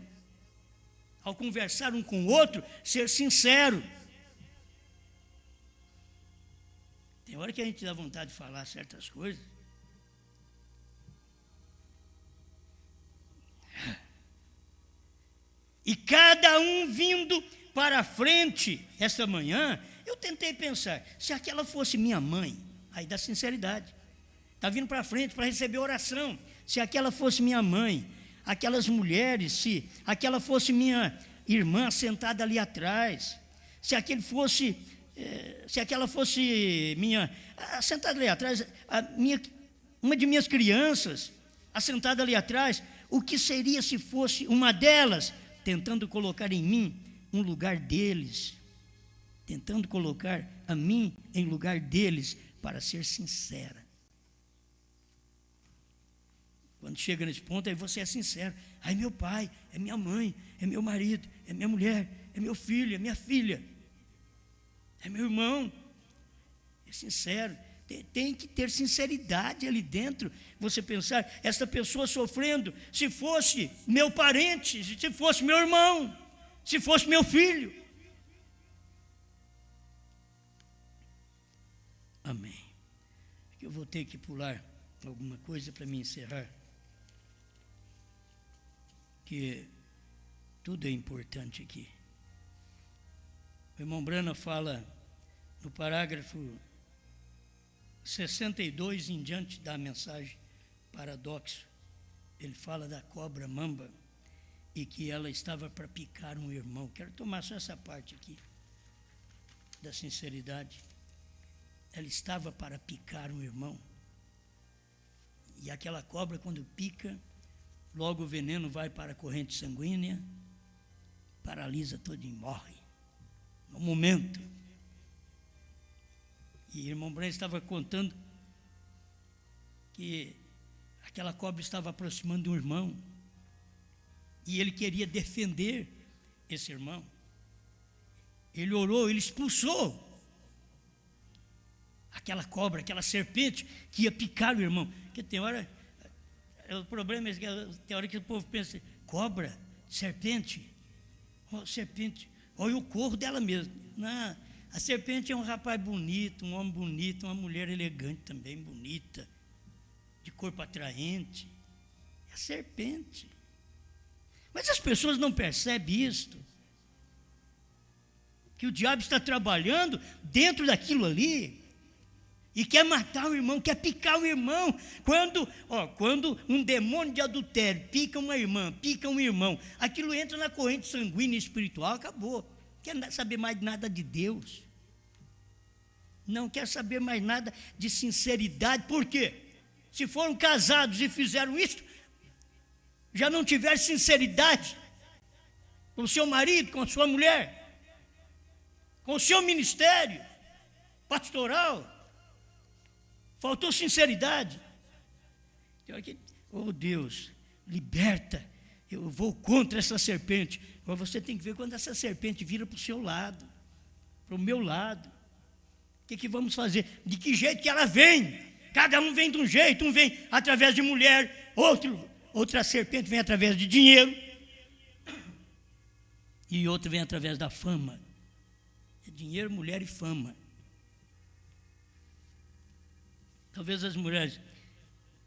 S3: Ao conversar um com o outro, ser sincero. Tem hora que a gente dá vontade de falar certas coisas. E cada um vindo para a frente, esta manhã, eu tentei pensar, se aquela fosse minha mãe, aí dá sinceridade, está vindo para frente para receber oração, se aquela fosse minha mãe, aquelas mulheres, se aquela fosse minha irmã sentada ali atrás, se aquela fosse minha, sentada ali atrás, uma de minhas crianças, assentada ali atrás, o que seria se fosse uma delas, tentando colocar em mim um lugar deles, tentando colocar a mim em lugar deles, para ser sincera. Quando chega nesse ponto, aí você é sincero. Aí meu pai, é minha mãe, é meu marido, é minha mulher, é meu filho, é minha filha, é meu irmão. É sincero. Tem que ter sinceridade ali dentro. Você pensar, essa pessoa sofrendo, se fosse meu parente, se fosse meu irmão, se fosse meu filho. Amém. Eu vou ter que pular alguma coisa para me encerrar, que tudo é importante aqui. O irmão Brana fala no parágrafo 62 em diante da mensagem Paradoxo. Ele fala da cobra mamba e que ela estava para picar um irmão. Quero tomar só essa parte aqui, da sinceridade. Ela estava para picar um irmão. E aquela cobra, quando pica, logo o veneno vai para a corrente sanguínea, paralisa todo e morre. No momento. E o irmão Branham estava contando que aquela cobra estava aproximando de um irmão e ele queria defender esse irmão. Ele orou, ele expulsou aquela cobra, aquela serpente que ia picar o irmão. Porque tem hora, o problema é que tem hora que o povo pensa, cobra, serpente, serpente, olha o corpo dela mesmo. Não, a serpente é um rapaz bonito, um homem bonito, uma mulher elegante também, bonita, de corpo atraente. É a serpente. Mas as pessoas não percebem isto. Que o diabo está trabalhando dentro daquilo ali e quer matar o irmão, quer picar o irmão. Quando um demônio de adultério pica uma irmã, pica um irmão, aquilo entra na corrente sanguínea espiritual, acabou. Quer saber mais nada de Deus. Não quer saber mais nada de sinceridade. Por quê? Se foram casados e fizeram isso, já não tiveram sinceridade com o seu marido, com a sua mulher, com o seu ministério pastoral, faltou sinceridade. Oh Deus, liberta, eu vou contra essa serpente. Mas você tem que ver quando essa serpente vira para o seu lado, para o meu lado. O que vamos fazer? De que jeito que ela vem? Cada um vem de um jeito, um vem através de mulher, outra serpente vem através de dinheiro, e outra vem através da fama. É dinheiro, mulher e fama. Talvez as mulheres,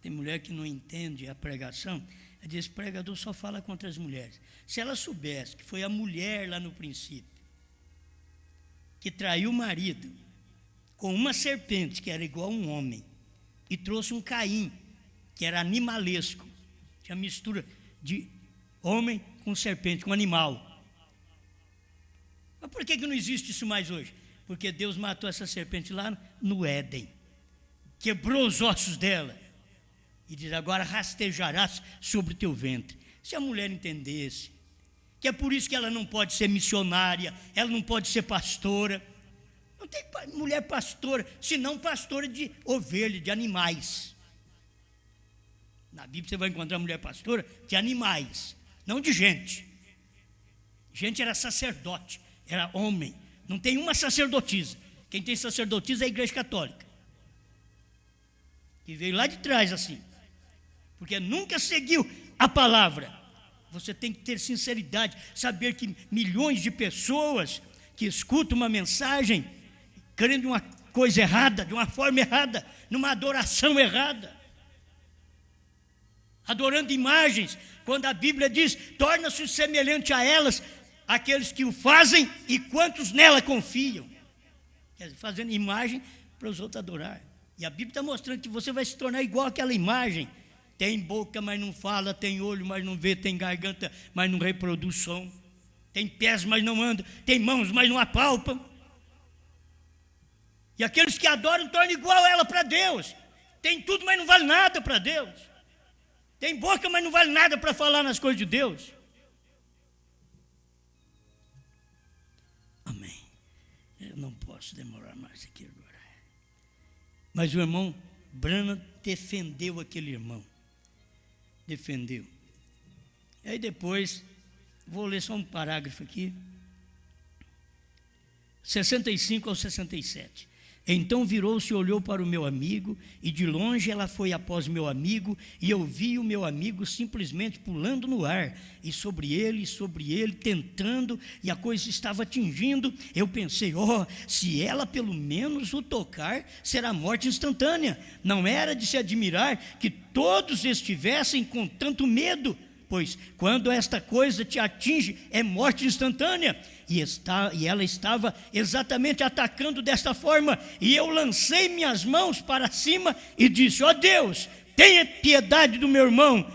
S3: tem mulher que não entende a pregação, ela diz, o pregador só fala contra as mulheres. Se ela soubesse que foi a mulher lá no princípio, que traiu o marido com uma serpente, que era igual a um homem, e trouxe um Caim, que era animalesco, tinha mistura de homem com serpente, com animal. Mas por que não existe isso mais hoje? Porque Deus matou essa serpente lá no Éden, quebrou os ossos dela, e diz, agora rastejarás sobre o teu ventre. Se a mulher entendesse, que é por isso que ela não pode ser missionária, ela não pode ser pastora, não tem mulher pastora, senão pastora de ovelha, de animais. Na Bíblia você vai encontrar mulher pastora de animais, não de gente. Gente era sacerdote, era homem, não tem uma sacerdotisa. Quem tem sacerdotisa é a Igreja Católica, que veio lá de trás assim, porque nunca seguiu a palavra. Você tem que ter sinceridade, saber que milhões de pessoas que escutam uma mensagem crendo em uma coisa errada, de uma forma errada, numa adoração errada, adorando imagens, quando a Bíblia diz, torna-se semelhante a elas, aqueles que o fazem e quantos nela confiam. Quer dizer, fazendo imagem para os outros adorar. E a Bíblia está mostrando que você vai se tornar igual àquela imagem. Tem boca, mas não fala, tem olho, mas não vê, tem garganta, mas não reproduz som, tem pés, mas não anda, tem mãos, mas não apalpam. E aqueles que adoram tornam igual ela para Deus. Tem tudo, mas não vale nada para Deus. Tem boca, mas não vale nada para falar nas coisas de Deus. Amém. Eu não posso demorar mais aqui agora. Mas o irmão Branham defendeu aquele irmão. Defendeu. E aí depois, vou ler só um parágrafo aqui, 65 ao 67. Então virou-se e olhou para o meu amigo, e de longe ela foi após meu amigo, e eu vi o meu amigo simplesmente pulando no ar, e sobre ele, tentando, e a coisa estava atingindo. Eu pensei, se ela pelo menos o tocar, será morte instantânea. Não era de se admirar que todos estivessem com tanto medo, pois quando esta coisa te atinge, é morte instantânea. E ela estava exatamente atacando desta forma, e eu lancei minhas mãos para cima e disse, Deus, tenha piedade do meu irmão.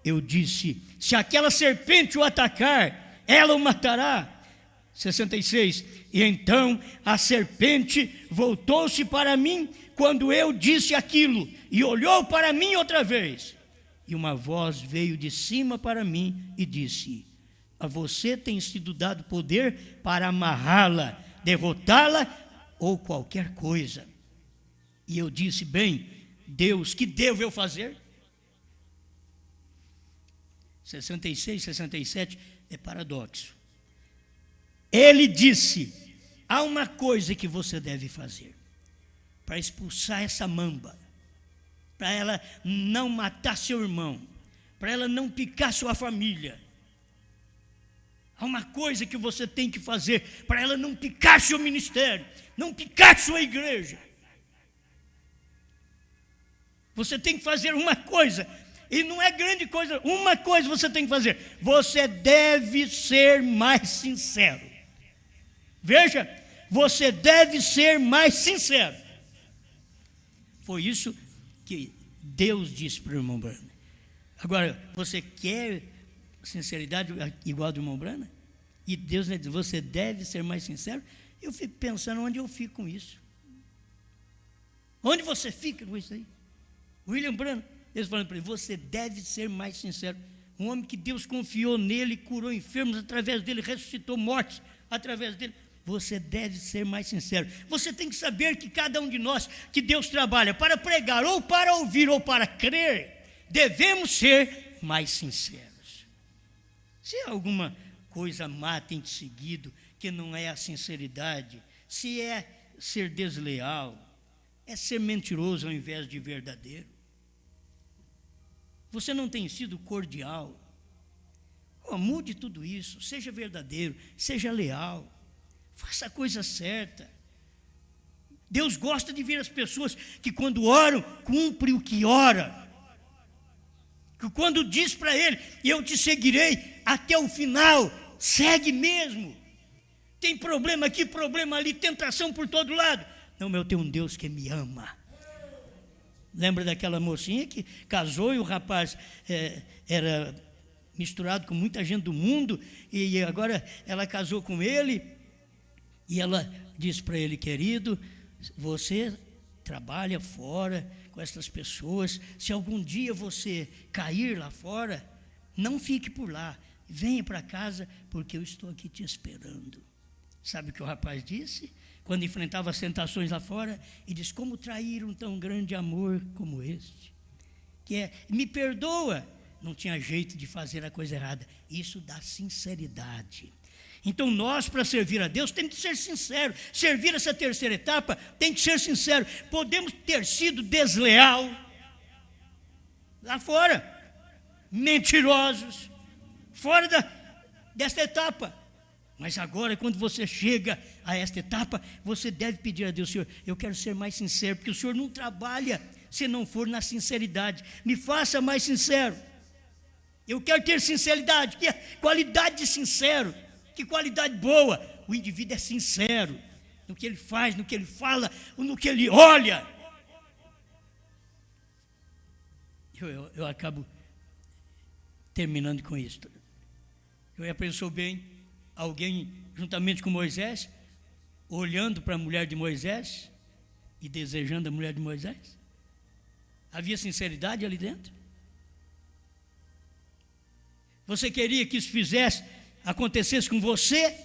S3: Eu disse, se aquela serpente o atacar, ela o matará. 66, e então a serpente voltou-se para mim quando eu disse aquilo, e olhou para mim outra vez. E uma voz veio de cima para mim e disse, a você tem sido dado poder para amarrá-la, derrotá-la ou qualquer coisa. E eu disse, bem, Deus, que devo eu fazer? 66, 67 é paradoxo. Ele disse, há uma coisa que você deve fazer para expulsar essa mamba, para ela não matar seu irmão, para ela não picar sua família. Há uma coisa que você tem que fazer para ela não picar seu ministério, não picar sua igreja. Você tem que fazer uma coisa, e não é grande coisa, uma coisa você tem que fazer. Você deve ser mais sincero. Veja, você deve ser mais sincero. Foi isso que Deus disse para o irmão Brana. Agora, você quer sinceridade igual do irmão Brana? E Deus diz, você deve ser mais sincero. Eu fico pensando onde eu fico com isso. Onde você fica com isso aí? William Brana, eles falam para ele, você deve ser mais sincero. Um homem que Deus confiou nele, curou enfermos através dele, ressuscitou mortes através dele. Você deve ser mais sincero. Você tem que saber que cada um de nós, que Deus trabalha para pregar, ou para ouvir, ou para crer, devemos ser mais sinceros. Se alguma coisa má tem te seguido, que não é a sinceridade, se é ser desleal, é ser mentiroso ao invés de verdadeiro. Você não tem sido cordial. Mude tudo isso, seja verdadeiro, seja leal. Faça a coisa certa. Deus gosta de ver as pessoas que quando oram, cumprem o que ora. Que quando diz para ele, eu te seguirei até o final, segue mesmo. Tem problema aqui, problema ali, tentação por todo lado. Não, eu tenho um Deus que me ama. Lembra daquela mocinha que casou e o rapaz era misturado com muita gente do mundo, e agora ela casou com ele. E ela disse para ele, querido, você trabalha fora com essas pessoas, se algum dia você cair lá fora, não fique por lá, venha para casa, porque eu estou aqui te esperando. Sabe o que o rapaz disse? Quando enfrentava as tentações lá fora, ele disse, como trair um tão grande amor como este? Que é, me perdoa, não tinha jeito de fazer a coisa errada. Isso dá sinceridade. Então nós, para servir a Deus, temos que ser sinceros. Servir essa terceira etapa, tem que ser sincero. Podemos ter sido desleal lá fora, mentirosos, fora desta etapa. Mas agora, quando você chega a esta etapa, você deve pedir a Deus, Senhor, eu quero ser mais sincero, porque o Senhor não trabalha se não for na sinceridade. Me faça mais sincero. Eu quero ter sinceridade, que é qualidade de sincero. Que qualidade boa, o indivíduo é sincero no que ele faz, no que ele fala, no que ele olha. Eu acabo terminando com isso. Eu já pensou bem, alguém juntamente com Moisés, olhando para a mulher de Moisés e desejando a mulher de Moisés? Havia sinceridade ali dentro? Você queria que isso acontecesse com você?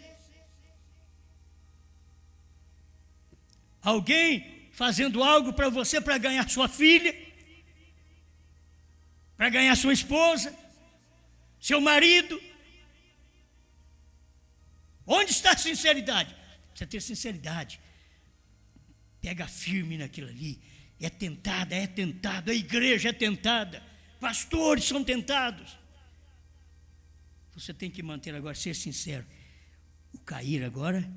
S3: Alguém fazendo algo para você para ganhar sua filha, para ganhar sua esposa, seu marido? Onde está a sinceridade? Precisa ter sinceridade Pega firme naquilo ali. É tentado, a igreja é tentada, pastores são tentados. Você tem que manter agora, ser sincero. O cair agora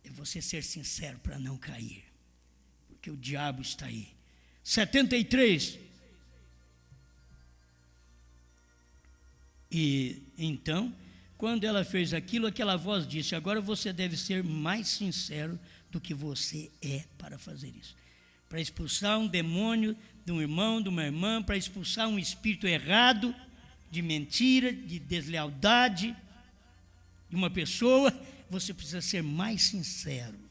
S3: é você ser sincero para não cair, porque o diabo está aí. 73. E então, quando ela fez aquilo, aquela voz disse: agora você deve ser mais sincero do que você é para fazer isso. Para expulsar um demônio de um irmão, de uma irmã, para expulsar um espírito errado, de mentira, de deslealdade, de uma pessoa, você precisa ser mais sincero.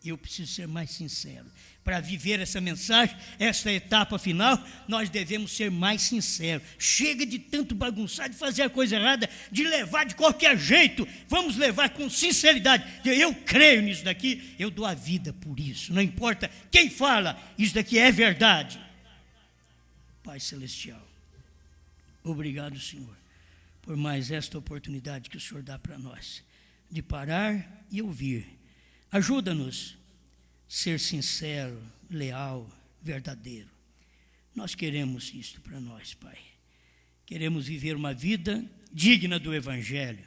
S3: Eu preciso ser mais sincero. Para viver essa mensagem, essa etapa final, nós devemos ser mais sinceros. Chega de tanto bagunçar, de fazer a coisa errada, de levar de qualquer jeito. Vamos levar com sinceridade. Eu creio nisso daqui, eu dou a vida por isso. Não importa quem fala, isso daqui é verdade. Pai Celestial, obrigado, Senhor, por mais esta oportunidade que o Senhor dá para nós, de parar e ouvir. Ajuda-nos ser sincero, leal, verdadeiro. Nós queremos isto para nós, Pai. Queremos viver uma vida digna do Evangelho.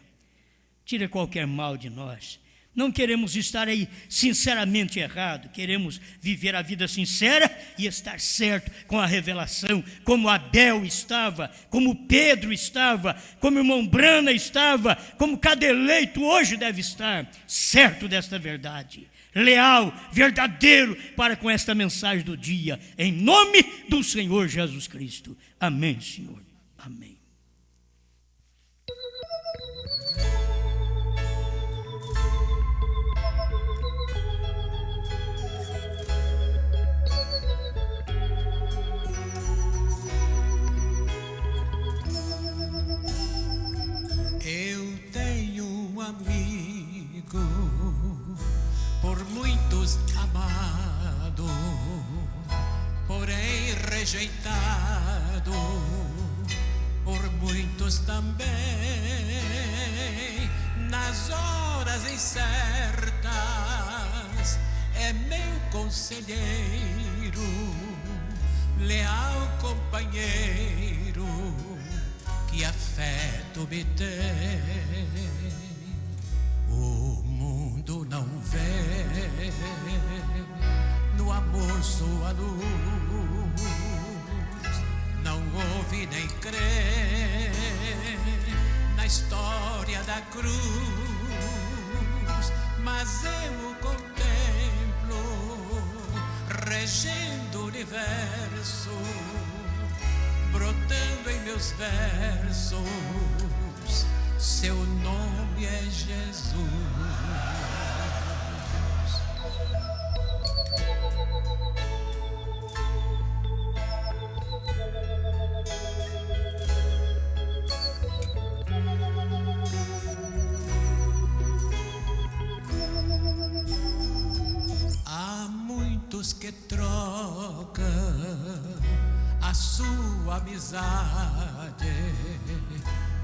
S3: Tira qualquer mal de nós. Não queremos estar aí sinceramente errado. Queremos viver a vida sincera e estar certo com a revelação, como Abel estava, como Pedro estava, como o irmão Brana estava, como cada eleito hoje deve estar, certo desta verdade. Leal, verdadeiro para com esta mensagem do dia, em nome do Senhor Jesus Cristo. Amém, Senhor. Amém.
S4: Eu tenho um amigo, por muitos amado, porém rejeitado, por muitos também, nas horas incertas, é meu conselheiro, leal companheiro, que afeto me tem. O mundo não vê no amor sua luz, não ouve nem crê na história da cruz, mas eu o contemplo regendo o universo, brotando em meus versos. Seu nome é Jesus. Há muitos que trocam a sua amizade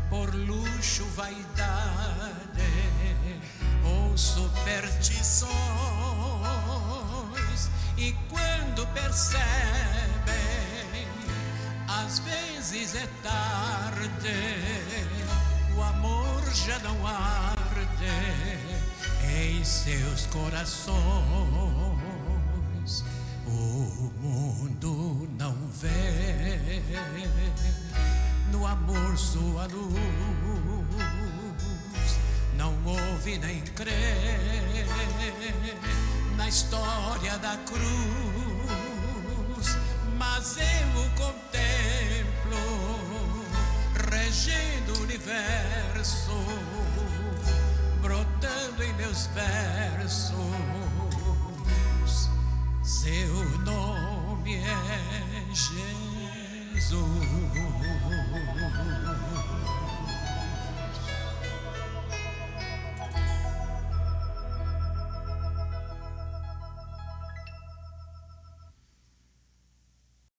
S4: por luxo, vaidade ou superstições, e quando percebem, às vezes é tarde, o amor já não arde em seus corações. O mundo não vê no amor sua luz, não ouve nem crê na história da cruz, mas eu o contemplo regendo o universo, brotando em meus versos. Seu nome é Jesus.